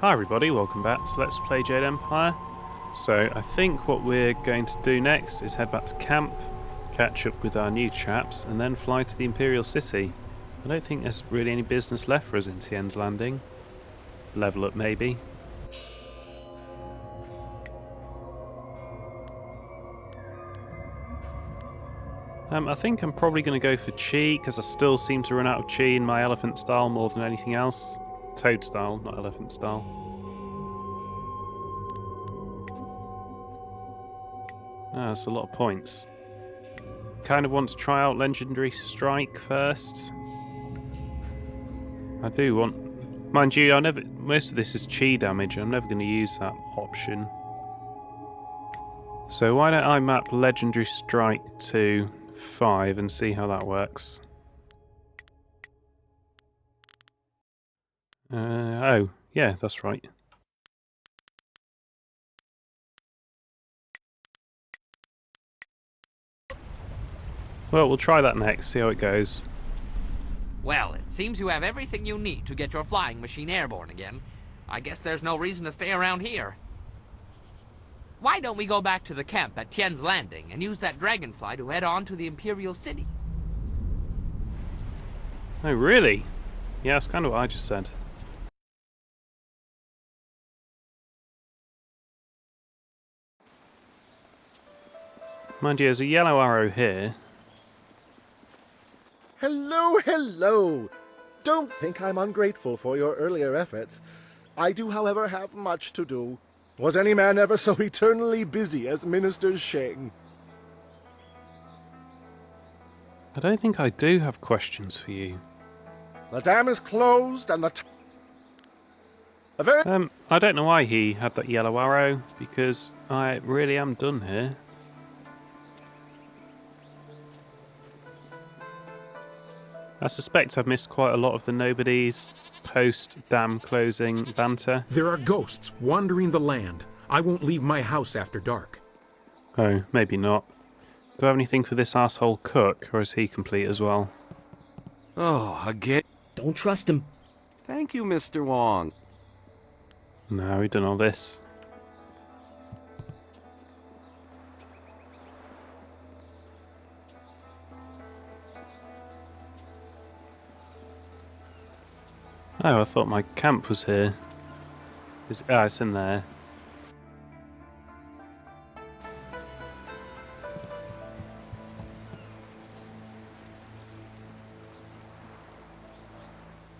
Hi everybody, welcome back to Let's Play Jade Empire. So I think what we're going to do next is head back to camp, catch up with our new chaps, and then fly to the Imperial City. I don't think there's really any business left for us in Tien's Landing. Level up maybe. I think I'm probably going to go for Chi, because I still seem to run out of Chi in my elephant style more than anything else. Toad style, not elephant style. Ah, that's a lot of points. Kind of want to try out Legendary Strike first. I do want... Mind you, most of this is Chi damage. I'm never going to use that option. So why don't I map Legendary Strike to 5 and see how that works. Oh, yeah, that's right. Well, we'll try that next, see how it goes. Well, it seems you have everything you need to get your flying machine airborne again. I guess there's no reason to stay around here. Why don't we go back to the camp at Tien's Landing and use that dragonfly to head on to the Imperial City? Oh, really? Yeah, that's kind of what I just said. Mind you, there's a yellow arrow here. Hello, hello! Don't think I'm ungrateful for your earlier efforts. I do, however, have much to do. Was any man ever so eternally busy as Minister Sheng? I don't think I do have questions for you. The dam is closed and I don't know why he had that yellow arrow, because I really am done here. I suspect I've missed quite a lot of the Nobody's post-dam closing banter. There are ghosts wandering the land. I won't leave my house after dark. Oh, maybe not. Do I have anything for this asshole cook, or is he complete as well? Oh, again? Don't trust him. Thank you, Mr. Wong. No, we've done all this. Oh, I thought my camp was here. It's in there.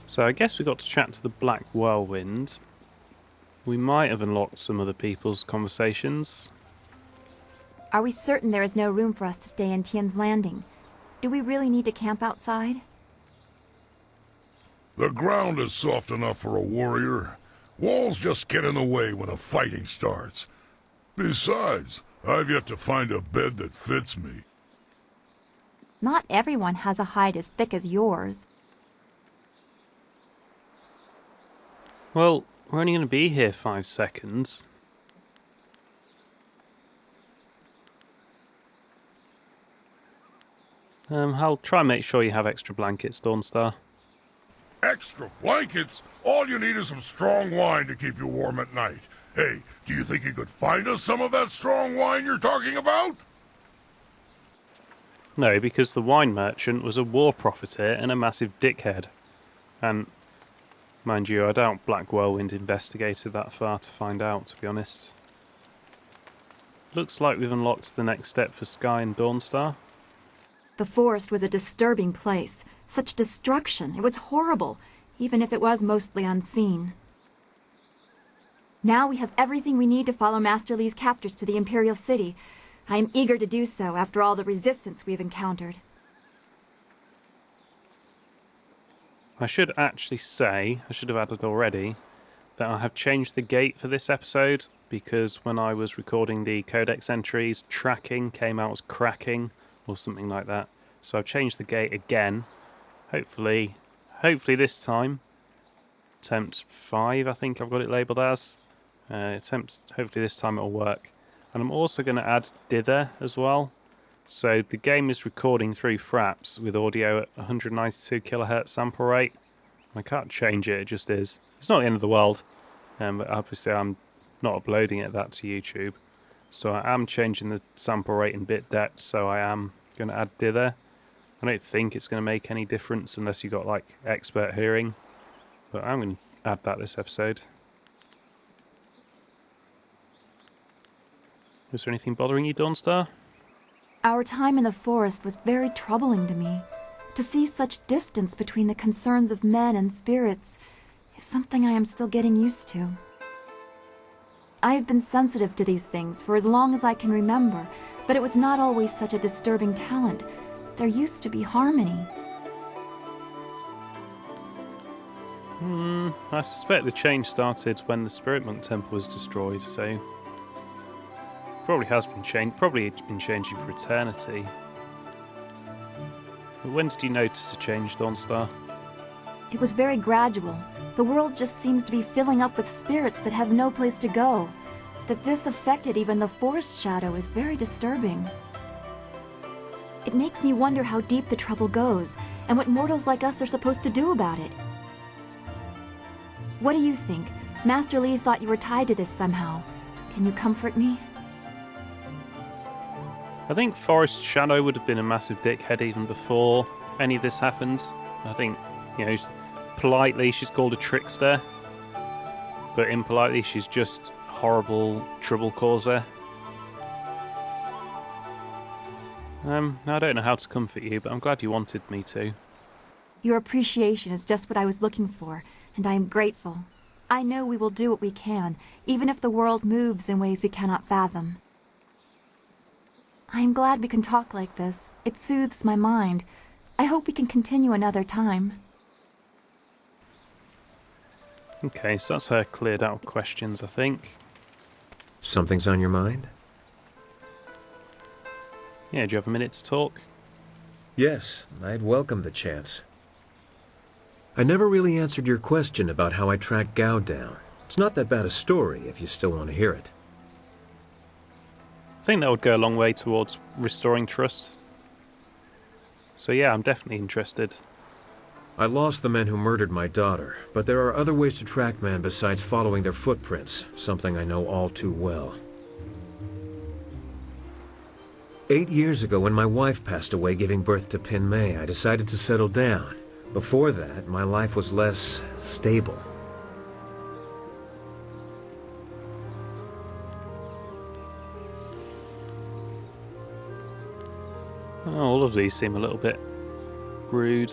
So I guess we got to chat to the Black Whirlwind. We might have unlocked some other people's conversations. Are we certain there is no room for us to stay in Tien's Landing? Do we really need to camp outside? The ground is soft enough for a warrior. Walls just get in the way when the fighting starts. Besides, I've yet to find a bed that fits me. Not everyone has a hide as thick as yours. Well, we're only going to be here 5 seconds. I'll try and make sure you have extra blankets, Dawnstar. Extra blankets? All you need is some strong wine to keep you warm at night. Hey, do you think you could find us some of that strong wine you're talking about? No, because the wine merchant was a war profiteer and a massive dickhead. And, mind you, I doubt Black Whirlwind investigated that far to find out, to be honest. Looks like we've unlocked the next step for Sky and Dawnstar. The forest was a disturbing place. Such destruction. It was horrible, even if it was mostly unseen. Now we have everything we need to follow Master Li's captors to the Imperial City. I am eager to do so after all the resistance we've encountered. I should actually say, I should have added already, that I have changed the gate for this episode, because when I was recording the codex entries, tracking came out as cracking, or something like that. So I've changed the gate again. Hopefully this time, attempt 5, I think I've got it labelled as. Hopefully this time it'll work. And I'm also going to add dither as well. So the game is recording through Fraps with audio at 192 kHz sample rate. I can't change it, it just is. It's not the end of the world. But obviously I'm not uploading that to YouTube. So I am changing the sample rate and bit depth, so I am going to add dither. I don't think it's going to make any difference unless you got like expert hearing, but I'm going to add that this episode. Is there anything bothering you, Dawnstar? Our time in the forest was very troubling to me. To see such distance between the concerns of men and spirits is something I am still getting used to. I have been sensitive to these things for as long as I can remember, but it was not always such a disturbing talent. There used to be harmony. I suspect the change started when the Spirit Monk Temple was destroyed, so probably has been changed. Probably it's been changing for eternity. But when did you notice a change, Dawnstar? It was very gradual. The world just seems to be filling up with spirits that have no place to go. That this affected even the forest shadow is very disturbing. It makes me wonder how deep the trouble goes, and what mortals like us are supposed to do about it. What do you think? Master Li thought you were tied to this somehow. Can you comfort me? I think Forest Shadow would have been a massive dickhead even before any of this happened. I think, politely she's called a trickster, but impolitely she's just a horrible trouble causer. I don't know how to comfort you, but I'm glad you wanted me to. Your appreciation is just what I was looking for, and I am grateful. I know we will do what we can, even if the world moves in ways we cannot fathom. I am glad we can talk like this. It soothes my mind. I hope we can continue another time. Okay, so that's her cleared out questions, I think. Something's on your mind? Yeah, do you have a minute to talk? Yes, I'd welcome the chance. I never really answered your question about how I tracked Gao down. It's not that bad a story if you still want to hear it. I think that would go a long way towards restoring trust. So yeah, I'm definitely interested. I lost the men who murdered my daughter, but there are other ways to track men besides following their footprints, something I know all too well. 8 years ago, when my wife passed away giving birth to Pin Mei, I decided to settle down. Before that, my life was less stable. Oh, all of these seem a little bit rude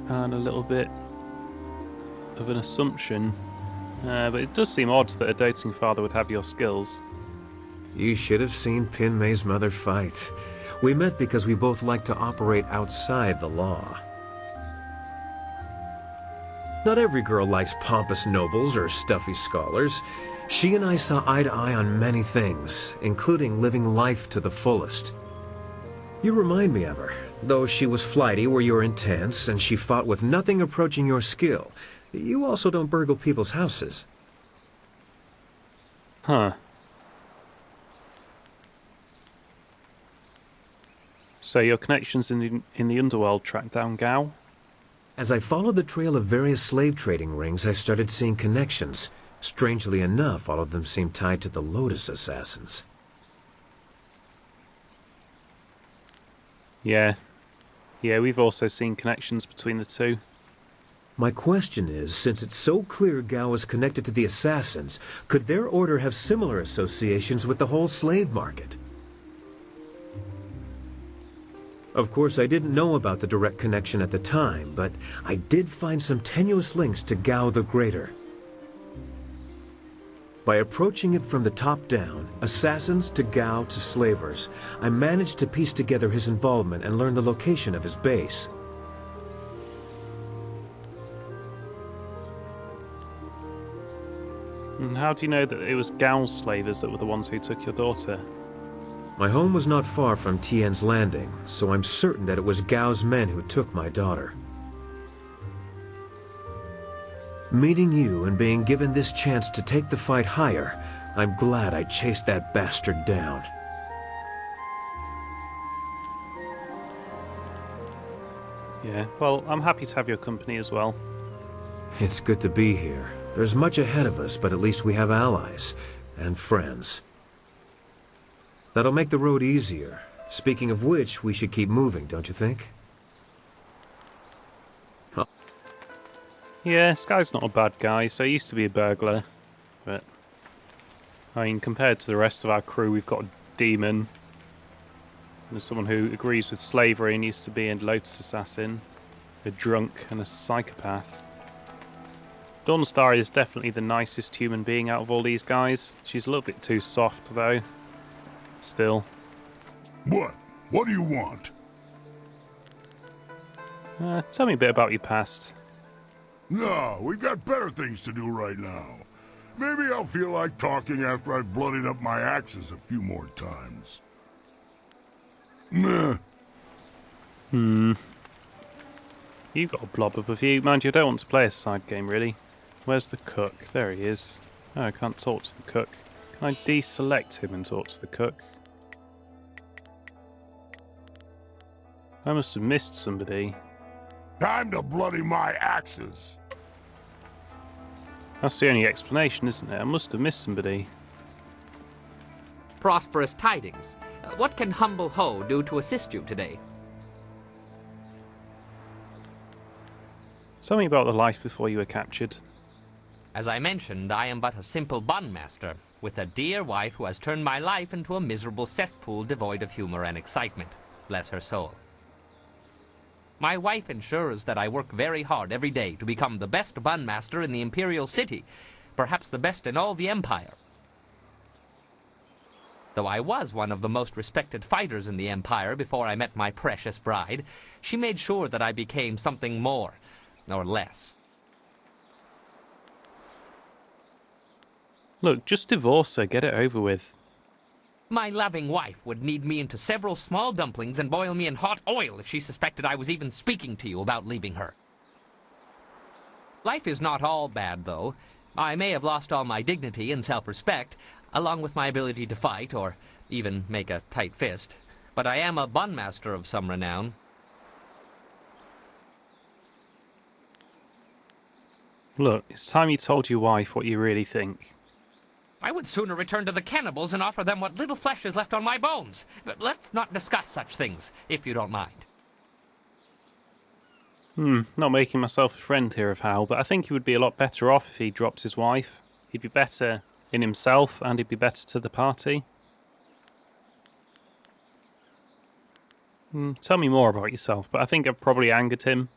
and a little bit of an assumption. But it does seem odd that a doting father would have your skills. You should have seen Pin Mei's mother fight. We met because we both like to operate outside the law. Not every girl likes pompous nobles or stuffy scholars. She and I saw eye to eye on many things, including living life to the fullest. You remind me of her. Though she was flighty where you're intense, and she fought with nothing approaching your skill, you also don't burgle people's houses. Huh. So your connections in the underworld tracked down Gao? As I followed the trail of various slave trading rings, I started seeing connections. Strangely enough, all of them seemed tied to the Lotus Assassins. Yeah. Yeah, we've also seen connections between the two. My question is, since it's so clear Gao is connected to the Assassins, could their order have similar associations with the whole slave market? Of course, I didn't know about the direct connection at the time, but I did find some tenuous links to Gao the Greater. By approaching it from the top down, assassins to Gao to slavers, I managed to piece together his involvement and learn the location of his base. And how do you know that it was Gao's slavers that were the ones who took your daughter? My home was not far from Tian's Landing, so I'm certain that it was Gao's men who took my daughter. Meeting you and being given this chance to take the fight higher, I'm glad I chased that bastard down. Yeah, well, I'm happy to have your company as well. It's good to be here, There's much ahead of us, but at least we have allies and friends. That'll make the road easier. Speaking of which, we should keep moving, don't you think? Yeah, this guy's not a bad guy, so he used to be a burglar. But, I mean, compared to the rest of our crew, we've got a demon. There's someone who agrees with slavery and used to be a Lotus Assassin. A drunk and a psychopath. Dawnstar is definitely the nicest human being out of all these guys. She's a little bit too soft, though. Still. What? What do you want? Tell me a bit about your past. No, we've got better things to do right now. Maybe I'll feel like talking after I've bloodied up my axes a few more times. Nah. You've got a blob up of you. Mind you, I don't want to play a side game, really. Where's the cook? There he is. Oh, I can't talk to the cook. Can I deselect him and talk to the cook? I must have missed somebody. Time to bloody my axes. That's the only explanation, isn't it? I must have missed somebody. Prosperous tidings. What can humble Ho do to assist you today? Tell me about the life before you were captured. As I mentioned, I am but a simple bun master, with a dear wife who has turned my life into a miserable cesspool devoid of humor and excitement. Bless her soul. My wife ensures that I work very hard every day to become the best bun master in the Imperial City, perhaps the best in all the Empire. Though I was one of the most respected fighters in the Empire before I met my precious bride, she made sure that I became something more, or less. Look, just divorce her, get it over with. My loving wife would knead me into several small dumplings and boil me in hot oil if she suspected I was even speaking to you about leaving her. Life is not all bad, though. I may have lost all my dignity and self-respect, along with my ability to fight, or even make a tight fist, but I am a bun master of some renown. Look, it's time you told your wife what you really think. I would sooner return to the cannibals and offer them what little flesh is left on my bones. But let's not discuss such things, if you don't mind. Not making myself a friend here of Hal, but I think he would be a lot better off if he drops his wife. He'd be better in himself, and he'd be better to the party. Tell me more about yourself, but I think I've probably angered him.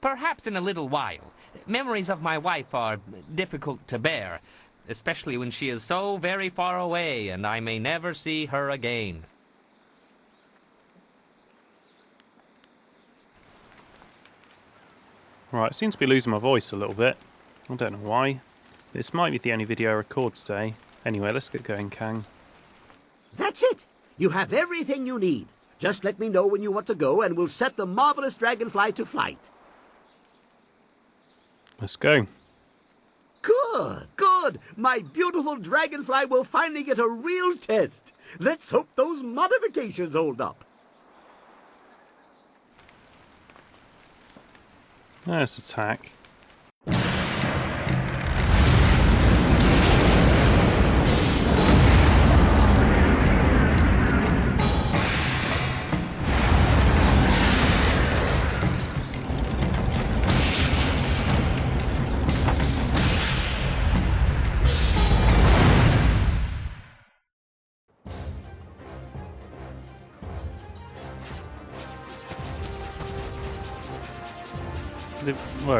Perhaps in a little while. Memories of my wife are difficult to bear, especially when she is so very far away and I may never see her again. Right, I seem to be losing my voice a little bit. I don't know why. This might be the only video I record today. Anyway, let's get going, Kang. That's it! You have everything you need. Just let me know when you want to go and we'll set the marvelous dragonfly to flight. Let's go. Good, good. My beautiful dragonfly will finally get a real test. Let's hope those modifications hold up. Let's attack.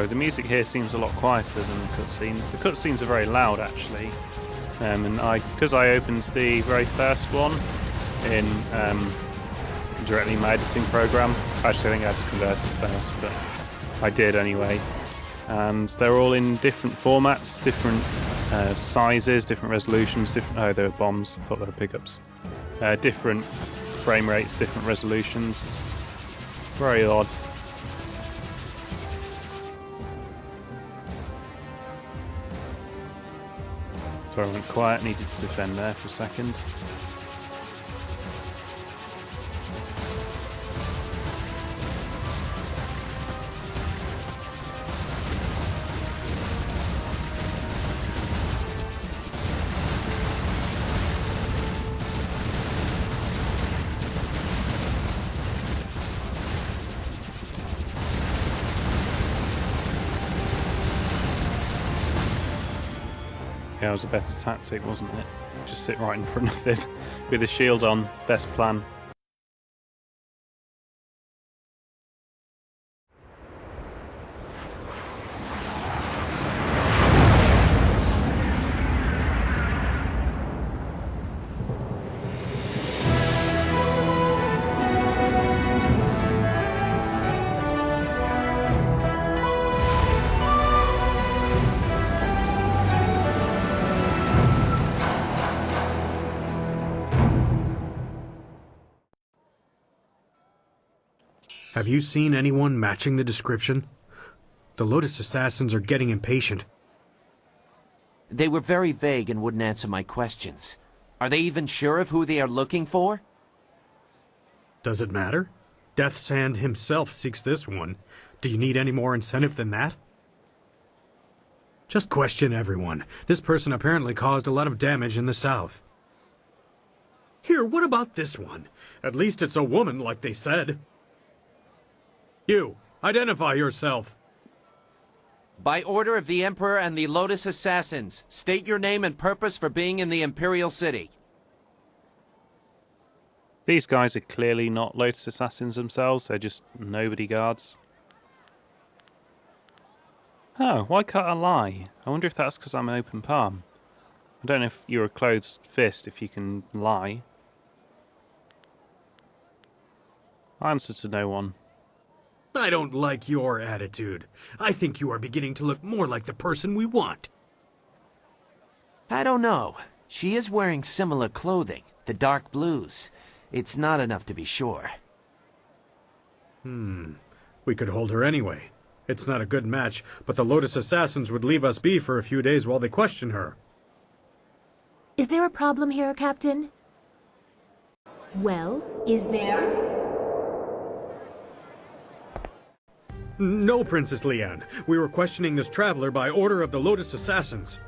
The music here seems a lot quieter than the cutscenes. The cutscenes are very loud, actually, and because I opened the very first one in directly in my editing program. Actually, I think I had to convert it first, but I did anyway. And they're all in different formats, different sizes, different resolutions, different. Oh, they were bombs. I thought they were pickups. Different frame rates, different resolutions. It's very odd. Sorry, I went quiet, needed to defend there for a second. Yeah, it was a better tactic, wasn't it? Just sit right in front of him with a shield on. Best plan. Have you seen anyone matching the description? The Lotus Assassins are getting impatient. They were very vague and wouldn't answer my questions. Are they even sure of who they are looking for? Does it matter? Death's Hand himself seeks this one. Do you need any more incentive than that? Just question everyone. This person apparently caused a lot of damage in the south. Here, what about this one? At least it's a woman, like they said. You, identify yourself. By order of the Emperor and the Lotus Assassins, state your name and purpose for being in the Imperial City. These guys are clearly not Lotus Assassins themselves, they're just nobody guards. Oh, why can't I lie? I wonder if that's because I'm an open palm. I don't know if you're a closed fist if you can lie. I answer to no one. I don't like your attitude. I think you are beginning to look more like the person we want. I don't know. She is wearing similar clothing, the dark blues. It's not enough to be sure. We could hold her anyway. It's not a good match, but the Lotus Assassins would leave us be for a few days while they question her. Is there a problem here, Captain? Well, is there? No, Princess Leanne. We were questioning this traveler by order of the Lotus Assassins.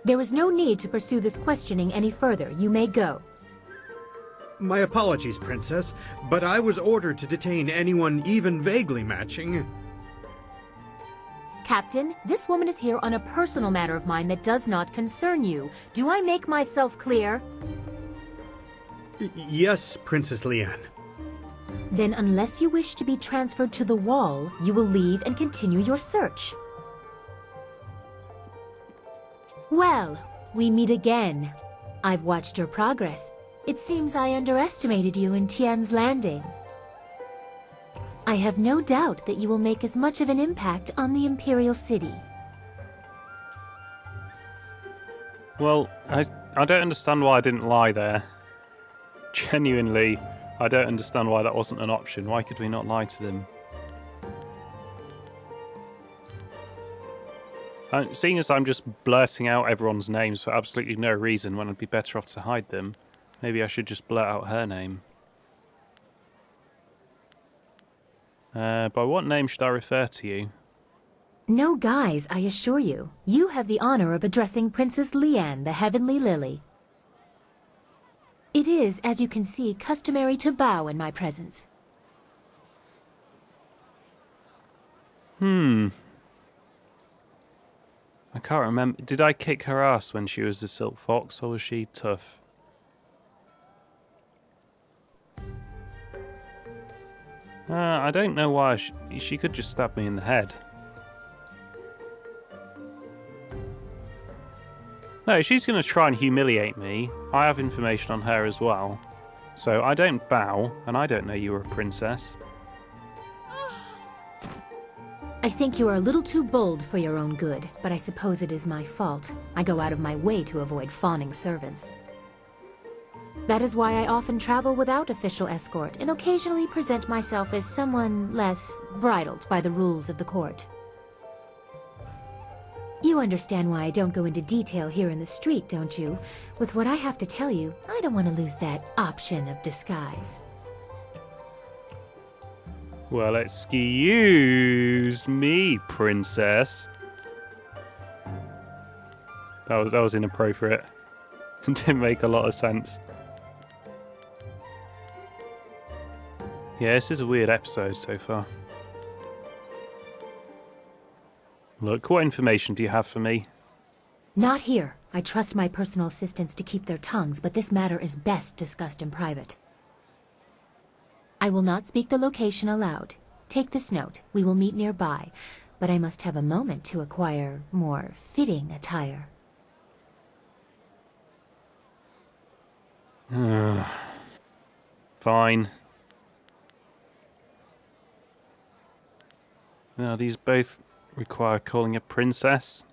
There is no need to pursue this questioning any further. You may go. My apologies, Princess, but I was ordered to detain anyone even vaguely matching. Captain, this woman is here on a personal matter of mine that does not concern you. Do I make myself clear? Yes, Princess Leanne. Then unless you wish to be transferred to the wall, you will leave and continue your search. Well, we meet again. I've watched your progress. It seems I underestimated you in Tien's Landing. I have no doubt that you will make as much of an impact on the Imperial City. Well, I don't understand why I didn't lie there. Genuinely, I don't understand why that wasn't an option. Why could we not lie to them? Seeing as I'm just blurting out everyone's names for absolutely no reason when I'd be better off to hide them, maybe I should just blurt out her name. By what name should I refer to you? No guise, I assure you. You have the honor of addressing Princess Leanne, the Heavenly Lily. It is, as you can see, customary to bow in my presence. I can't remember. Did I kick her ass when she was the Silk Fox, or was she tough? I don't know why. She could just stab me in the head. No, she's going to try and humiliate me. I have information on her as well. So I don't bow, and I don't know you were a princess. I think you are a little too bold for your own good, but I suppose it is my fault. I go out of my way to avoid fawning servants. That is why I often travel without official escort and occasionally present myself as someone less bridled by the rules of the court. You understand why I don't go into detail here in the street, don't you? With what I have to tell you, I don't want to lose that option of disguise. Well, excuse me, princess. That was inappropriate. Didn't make a lot of sense. Yeah, this is a weird episode so far. Look, what information do you have for me? Not here. I trust my personal assistants to keep their tongues, but this matter is best discussed in private. I will not speak the location aloud. Take this note. We will meet nearby, but I must have a moment to acquire more fitting attire. Fine. Now, these both require calling a princess.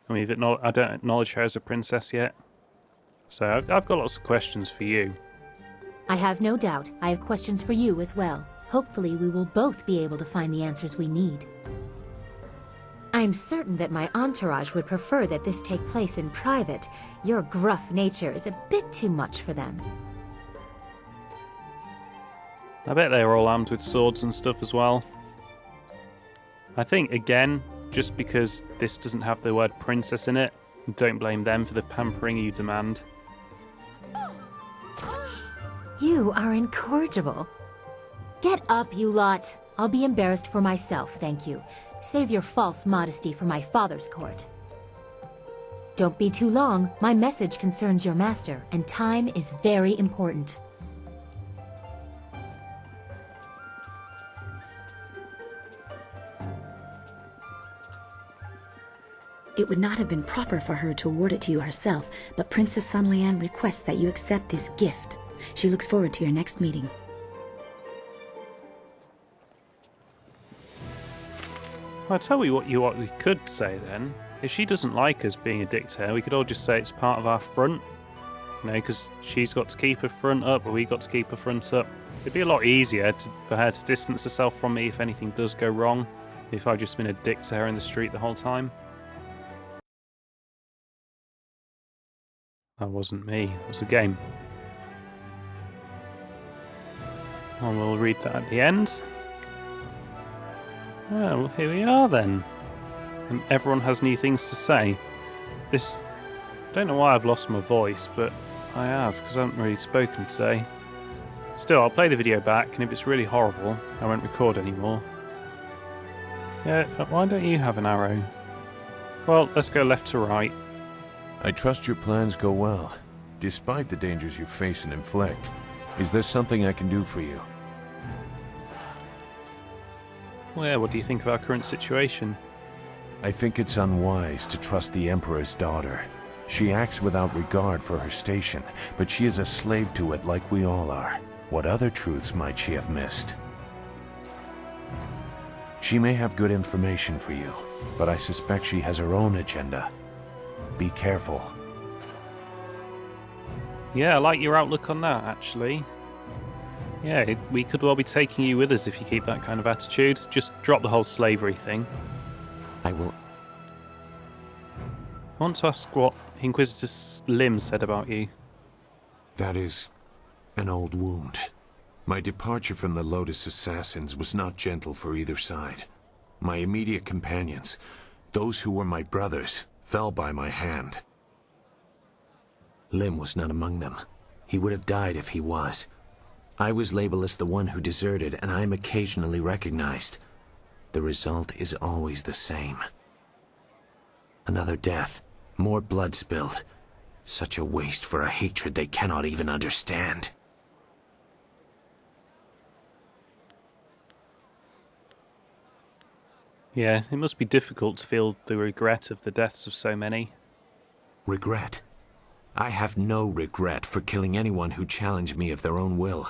I mean, I don't acknowledge her as a princess yet. So I've got lots of questions for you. I have no doubt. I have questions for you as well. Hopefully we will both be able to find the answers we need. I am certain that my entourage would prefer that this take place in private. Your gruff nature is a bit too much for them. I bet they're all armed with swords and stuff as well. I think, again, just because this doesn't have the word princess in it, don't blame them for the pampering you demand. You are incorrigible. Get up, you lot. I'll be embarrassed for myself, thank you. Save your false modesty for my father's court. Don't be too long. My message concerns your master, and time is very important. It would not have been proper for her to award it to you herself, but Princess Sun Lian requests that you accept this gift. She looks forward to your next meeting. I'll tell you what we could say then. If she doesn't like us being a dictator, we could all just say it's part of our front. You know, because she's got to keep her front up, but we got to keep her front up. It'd be a lot easier for her to distance herself from me if anything does go wrong, if I've just been a dick to her in the street the whole time. That wasn't me, it was a game. And we'll read that at the end. Oh, well, here we are then. And everyone has new things to say. I don't know why I've lost my voice, but I have, because I haven't really spoken today. Still, I'll play the video back, and if it's really horrible, I won't record anymore. Yeah, why don't you have an arrow? Well, let's go left to right. I trust your plans go well, despite the dangers you face and inflict. Is there something I can do for you? Well, yeah, what do you think of our current situation? I think it's unwise to trust the Emperor's daughter. She acts without regard for her station, but she is a slave to it like we all are. What other truths might she have missed? She may have good information for you, but I suspect she has her own agenda. Be careful. Yeah, I like your outlook on that, actually. Yeah, we could well be taking you with us if you keep that kind of attitude. Just drop the whole slavery thing. I will... I want to ask what Inquisitor Lim said about you. That is an old wound. My departure from the Lotus Assassins was not gentle for either side. My immediate companions, those who were my brothers, fell by my hand. Lim was not among them. He would have died if he was. I was labeled as the one who deserted, and I am occasionally recognized. The result is always the same. Another death, more blood spilled. Such a waste for a hatred they cannot even understand. Yeah, it must be difficult to feel the regret of the deaths of so many. Regret? I have no regret for killing anyone who challenged me of their own will.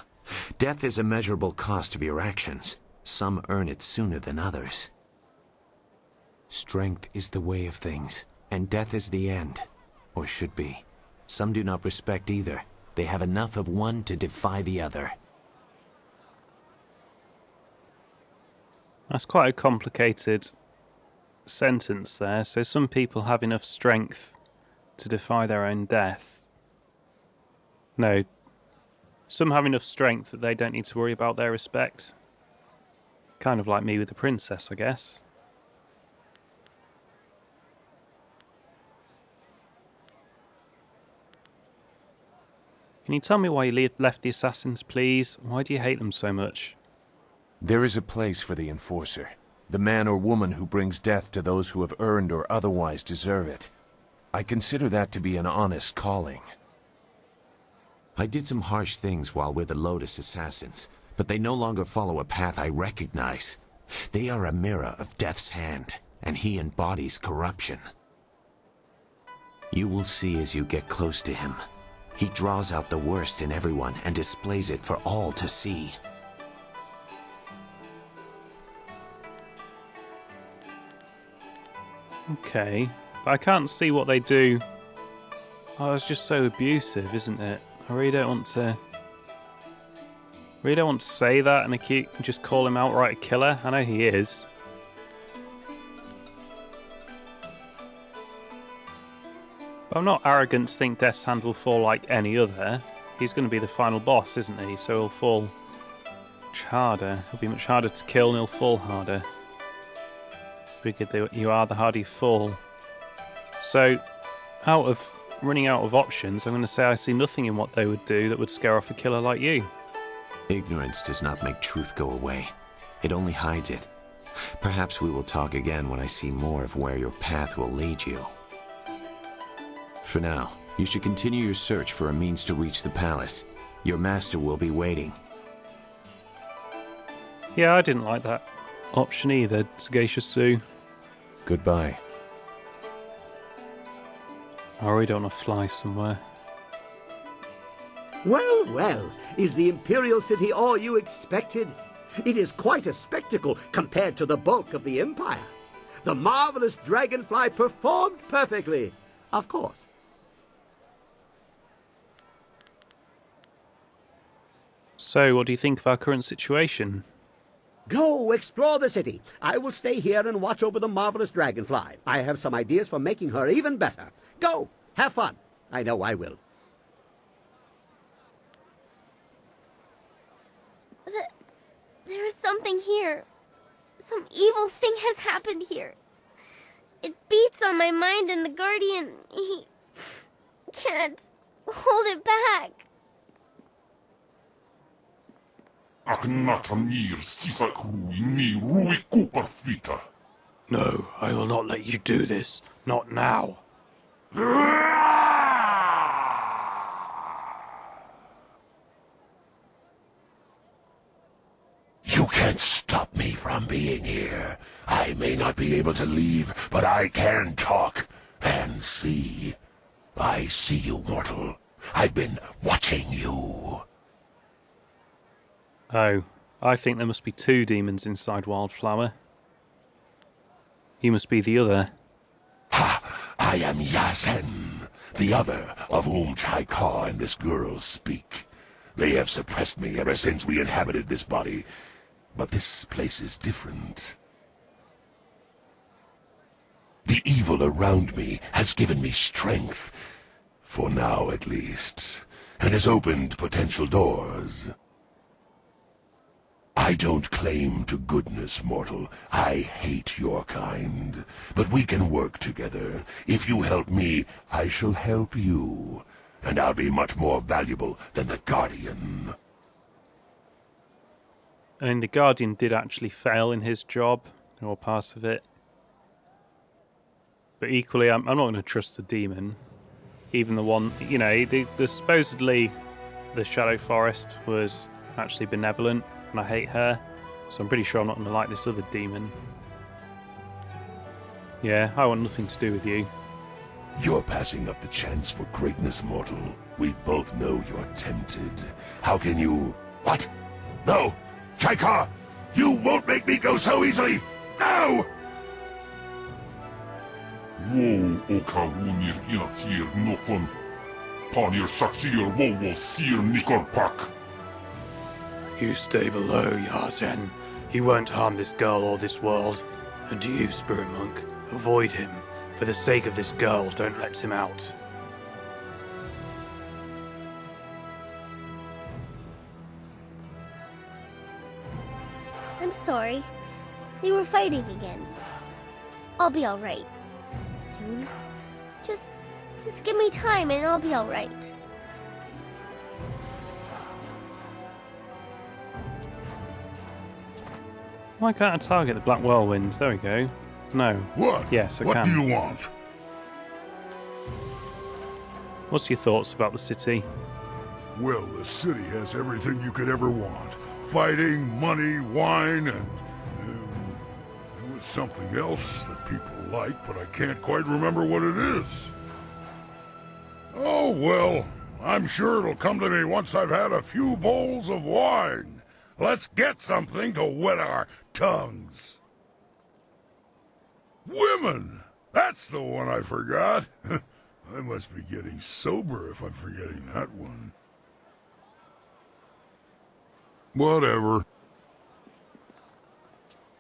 Death is a measurable cost of your actions. Some earn it sooner than others. Strength is the way of things, and death is the end. Or should be. Some do not respect either. They have enough of one to defy the other. That's quite a complicated sentence there. So some people have enough strength to defy their own death. No. Some have enough strength that they don't need to worry about their respect. Kind of like me with the princess, I guess. Can you tell me why you left the assassins, please? Why do you hate them so much? There is a place for the enforcer. The man or woman who brings death to those who have earned or otherwise deserve it. I consider that to be an honest calling. I did some harsh things while with the Lotus Assassins, but they no longer follow a path I recognize. They are a mirror of Death's hand, and he embodies corruption. You will see as you get close to him. He draws out the worst in everyone and displays it for all to see. Okay, but I can't see what they do. Oh, it's just so abusive, isn't it? I really don't want to say that and just call him outright a killer. I know he is. But I'm not arrogant to think Death's Hand will fall like any other. He's going to be the final boss, isn't he? So he'll fall much harder. He'll be much harder to kill and he'll fall harder. The bigger you are, the harder you fall. So, running out of options, I'm going to say I see nothing in what they would do that would scare off a killer like you. Ignorance does not make truth go away. It only hides it. Perhaps we will talk again when I see more of where your path will lead you. For now, you should continue your search for a means to reach the palace. Your master will be waiting. Yeah, I didn't like that option either, Sagacious Sue. Goodbye. I really don't want to fly somewhere. Well, well, is the Imperial City all you expected? It is quite a spectacle compared to the bulk of the Empire. The marvelous dragonfly performed perfectly, of course. So, what do you think of our current situation? Go explore the city. I will stay here and watch over the marvelous dragonfly. I have some ideas for making her even better. Go, have fun. I know I will. There is something here. Some evil thing has happened here. It beats on my mind, and the Guardian, he can't hold it back. No, I will not let you do this. Not now. You can't stop me from being here. I may not be able to leave, but I can talk and see. I see you, mortal. I've been watching you. Oh, I think there must be two demons inside Wildflower. You must be the other. I am Yazen, the other of whom Chaika and this girl speak. They have suppressed me ever since we inhabited this body. But this place is different. The evil around me has given me strength, for now at least, and has opened potential doors. I don't claim to goodness, mortal. I hate your kind. But we can work together. If you help me, I shall help you. And I'll be much more valuable than the Guardian. And the Guardian did actually fail in his job, or parts of it. But equally, I'm not going to trust the demon. Even the one, you know, supposedly the Shadow Forest was actually benevolent, and I hate her. So I'm pretty sure I'm not going to like this other demon. Yeah, I want nothing to do with you. You're passing up the chance for greatness, mortal. We both know you're tempted. How can you... What? No! Chaika! You won't make me go so easily! No! Wo okawunir inatir nofun. Panir shachir wo sir nikorpak. You stay below, Yazen. He won't harm this girl or this world. And you, Spirit Monk, avoid him. For the sake of this girl, don't let him out. I'm sorry. They were fighting again. I'll be alright. Soon. Just give me time and I'll be alright. Why can't I target the Black Whirlwinds? There we go. No. What? Yes, I can. What do you want? What's your thoughts about the city? Well, the city has everything you could ever want. Fighting, money, wine, and there was something else that people like, but I can't quite remember what it is. Oh, well, I'm sure it'll come to me once I've had a few bowls of wine. Let's get something to wet our tongues. Women! That's the one I forgot. I must be getting sober if I'm forgetting that one. Whatever.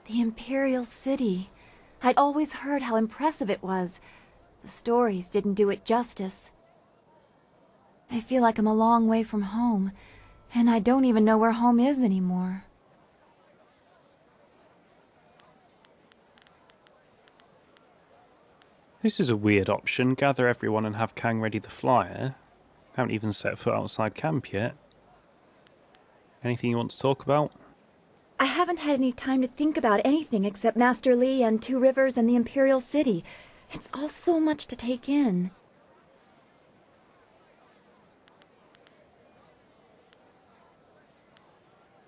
The Imperial City. I'd always heard how impressive it was. The stories didn't do it justice. I feel like I'm a long way from home, and I don't even know where home is anymore. This is a weird option. Gather everyone and have Kang ready the flyer. Haven't even set foot outside camp yet. Anything you want to talk about? I haven't had any time to think about anything except Master Li and Two Rivers and the Imperial City. It's all so much to take in.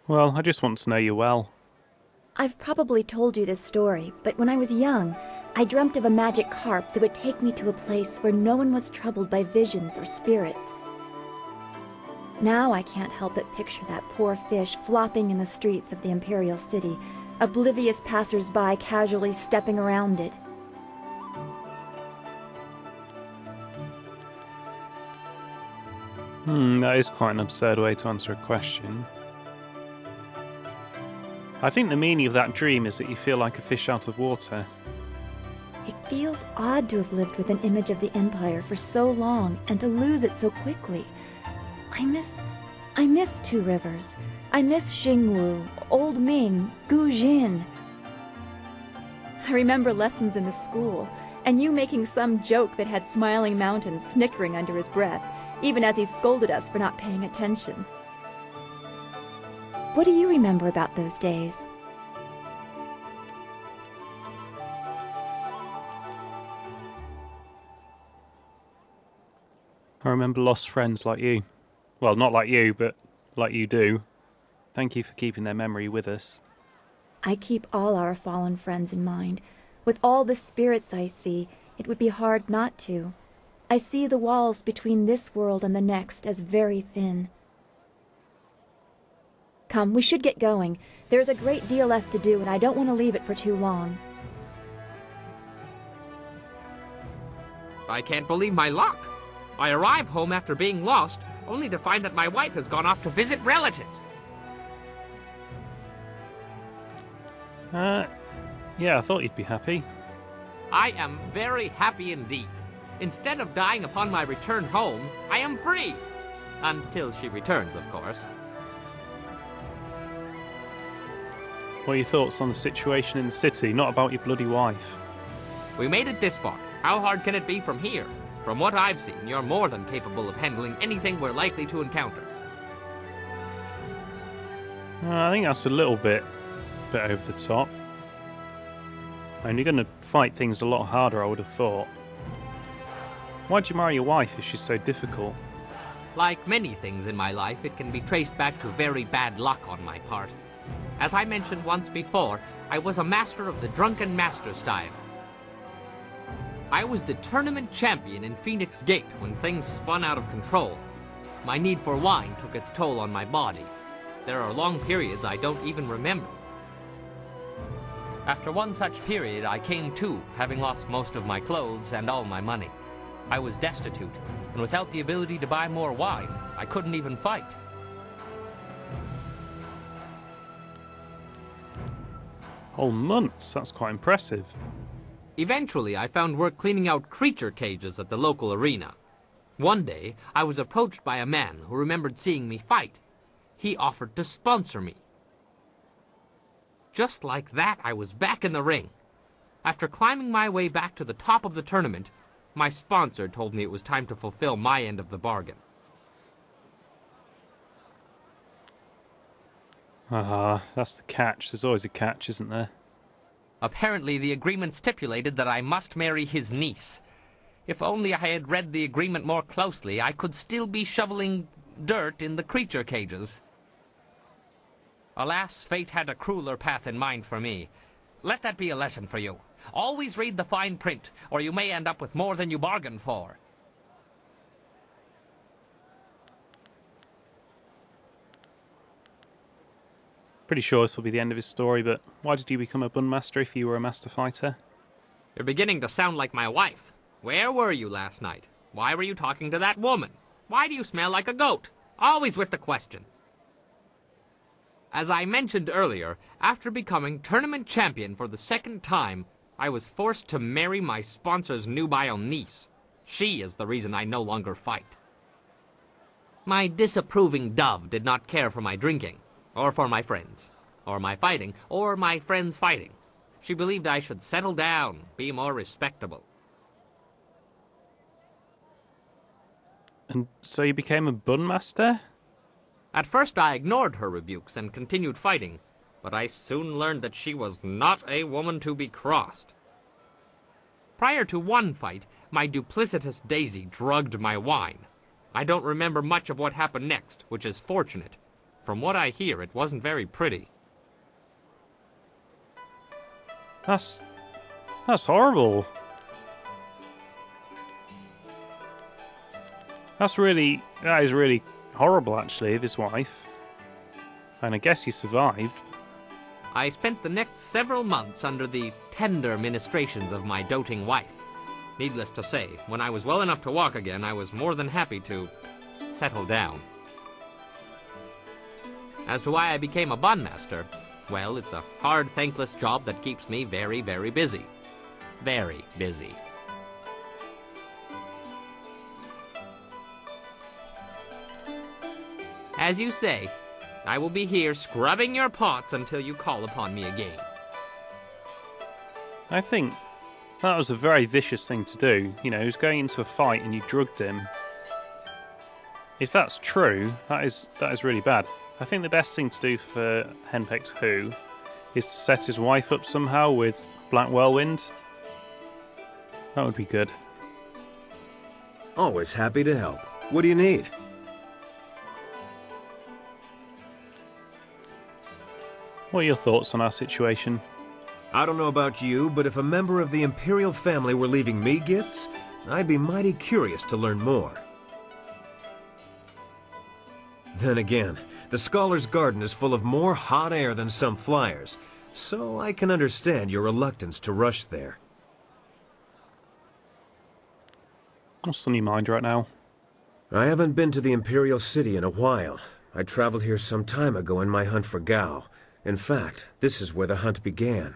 Well, I just want to know you well. I've probably told you this story, but when I was young, I dreamt of a magic harp that would take me to a place where no one was troubled by visions or spirits. Now I can't help but picture that poor fish flopping in the streets of the Imperial City, oblivious passers-by casually stepping around it. That is quite an absurd way to answer a question. I think the meaning of that dream is that you feel like a fish out of water. It feels odd to have lived with an image of the Empire for so long and to lose it so quickly. I miss Two Rivers. I miss Xingwu, Old Ming, Gu Jin. I remember lessons in the school, and you making some joke that had Smiling Mountain snickering under his breath, even as he scolded us for not paying attention. What do you remember about those days? I remember lost friends like you. Well, not like you, but like you do. Thank you for keeping their memory with us. I keep all our fallen friends in mind. With all the spirits I see, it would be hard not to. I see the walls between this world and the next as very thin. Come, we should get going. There's a great deal left to do, and I don't want to leave it for too long. I can't believe my luck. I arrive home after being lost, only to find that my wife has gone off to visit relatives. Yeah, I thought you'd be happy. I am very happy indeed. Instead of dying upon my return home, I am free. Until she returns, of course. What are your thoughts on the situation in the city? Not about your bloody wife. We made it this far. How hard can it be from here? From what I've seen, you're more than capable of handling anything we're likely to encounter. I think that's a little bit over the top. And you're going to fight things a lot harder, I would have thought. Why'd you marry your wife if she's so difficult? Like many things in my life, it can be traced back to very bad luck on my part. As I mentioned once before, I was a master of the drunken master style. I was the tournament champion in Phoenix Gate when things spun out of control. My need for wine took its toll on my body. There are long periods I don't even remember. After one such period, I came to, having lost most of my clothes and all my money. I was destitute, and without the ability to buy more wine, I couldn't even fight. Whole months? That's quite impressive. Eventually, I found work cleaning out creature cages at the local arena. One day, I was approached by a man who remembered seeing me fight. He offered to sponsor me. Just like that, I was back in the ring. After climbing my way back to the top of the tournament, my sponsor told me it was time to fulfill my end of the bargain. That's the catch. There's always a catch, isn't there? Apparently, the agreement stipulated that I must marry his niece. If only I had read the agreement more closely, I could still be shoveling dirt in the creature cages. Alas, fate had a crueler path in mind for me. Let that be a lesson for you. Always read the fine print, or you may end up with more than you bargained for. Pretty sure this will be the end of his story, but why did you become a bun master if you were a master fighter? You're beginning to sound like my wife. Where were you last night? Why were you talking to that woman? Why do you smell like a goat? Always with the questions. As I mentioned earlier, after becoming tournament champion for the second time, I was forced to marry my sponsor's nubile niece. She is the reason I no longer fight. My disapproving dove did not care for my drinking, or for my friends, or my fighting, or my friends fighting. She believed I should settle down, be more respectable. And so you became a bun master? At first I ignored her rebukes and continued fighting, but I soon learned that she was not a woman to be crossed. Prior to one fight, my duplicitous Daisy drugged my wine. I don't remember much of what happened next, which is fortunate. From what I hear, it wasn't very pretty. That's horrible. That is really horrible, actually, of his wife. And I guess he survived. I spent the next several months under the tender ministrations of my doting wife. Needless to say, when I was well enough to walk again, I was more than happy to settle down. As to why I became a bun master, well, it's a hard, thankless job that keeps me very, very busy. Very busy. As you say, I will be here scrubbing your pots until you call upon me again. I think that was a very vicious thing to do. You know, he was going into a fight and you drugged him. If that's true, that is really bad. I think the best thing to do for Henpeck's Who is to set his wife up somehow with Black Whirlwind. That would be good. Always happy to help. What do you need? What are your thoughts on our situation? I don't know about you, but if a member of the Imperial family were leaving me gifts, I'd be mighty curious to learn more. Then again, the Scholar's Garden is full of more hot air than some flyers, so I can understand your reluctance to rush there. What's on your mind right now? I haven't been to the Imperial City in a while. I traveled here some time ago in my hunt for Gao. In fact, this is where the hunt began.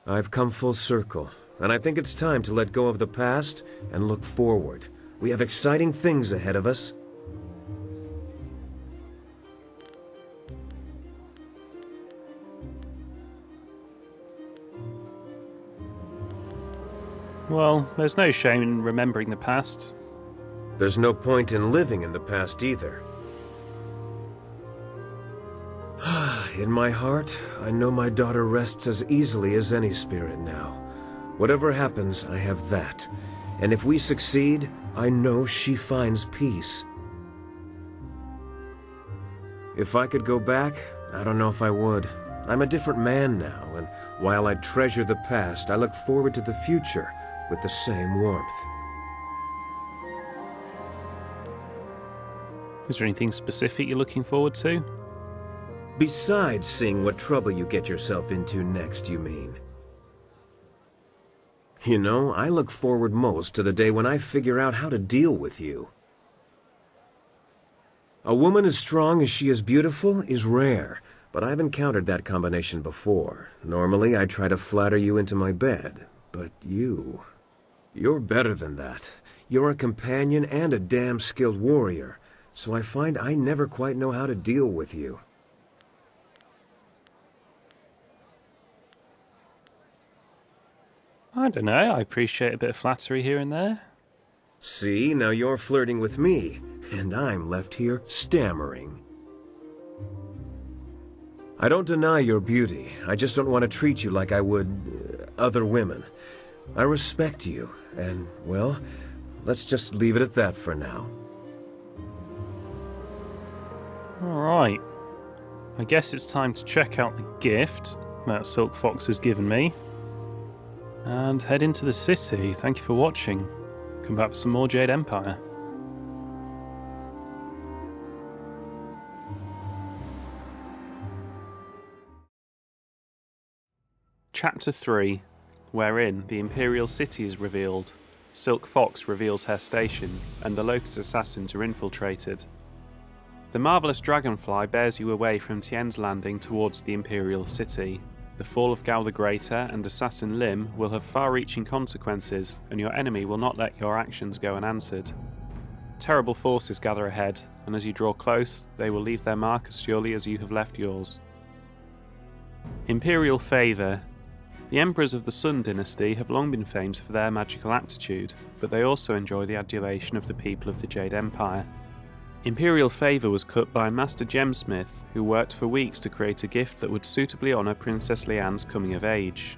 I've come full circle, and I think it's time to let go of the past and look forward. We have exciting things ahead of us. Well, there's no shame in remembering the past. There's no point in living in the past either. In my heart, I know my daughter rests as easily as any spirit now. Whatever happens, I have that. And if we succeed, I know she finds peace. If I could go back, I don't know if I would. I'm a different man now, and while I treasure the past, I look forward to the future with the same warmth. Is there anything specific you're looking forward to? Besides seeing what trouble you get yourself into next, you mean? You know, I look forward most to the day when I figure out how to deal with you. A woman as strong as she is beautiful is rare, but I've encountered that combination before. Normally, I try to flatter you into my bed, but you're better than that. You're a companion and a damn skilled warrior, so I find I never quite know how to deal with you. I don't know, I appreciate a bit of flattery here and there. See, now you're flirting with me, and I'm left here stammering. I don't deny your beauty, I just don't want to treat you like I would other women. I respect you, and, well, let's just leave it at that for now. Alright. I guess it's time to check out the gift that Silk Fox has given me. And head into the city. Thank you for watching. Come back for some more Jade Empire. Chapter 3, wherein the Imperial City is revealed, Silk Fox reveals her station, and the Locust Assassins are infiltrated. The marvellous dragonfly bears you away from Tien's Landing towards the Imperial City. The fall of Gao the Greater and Assassin Lim will have far-reaching consequences, and your enemy will not let your actions go unanswered. Terrible forces gather ahead, and as you draw close, they will leave their mark as surely as you have left yours. Imperial Favour. The Emperors of the Sun Dynasty have long been famed for their magical aptitude, but they also enjoy the adulation of the people of the Jade Empire. Imperial favour was cut by a master gemsmith who worked for weeks to create a gift that would suitably honour Princess Lian's coming of age.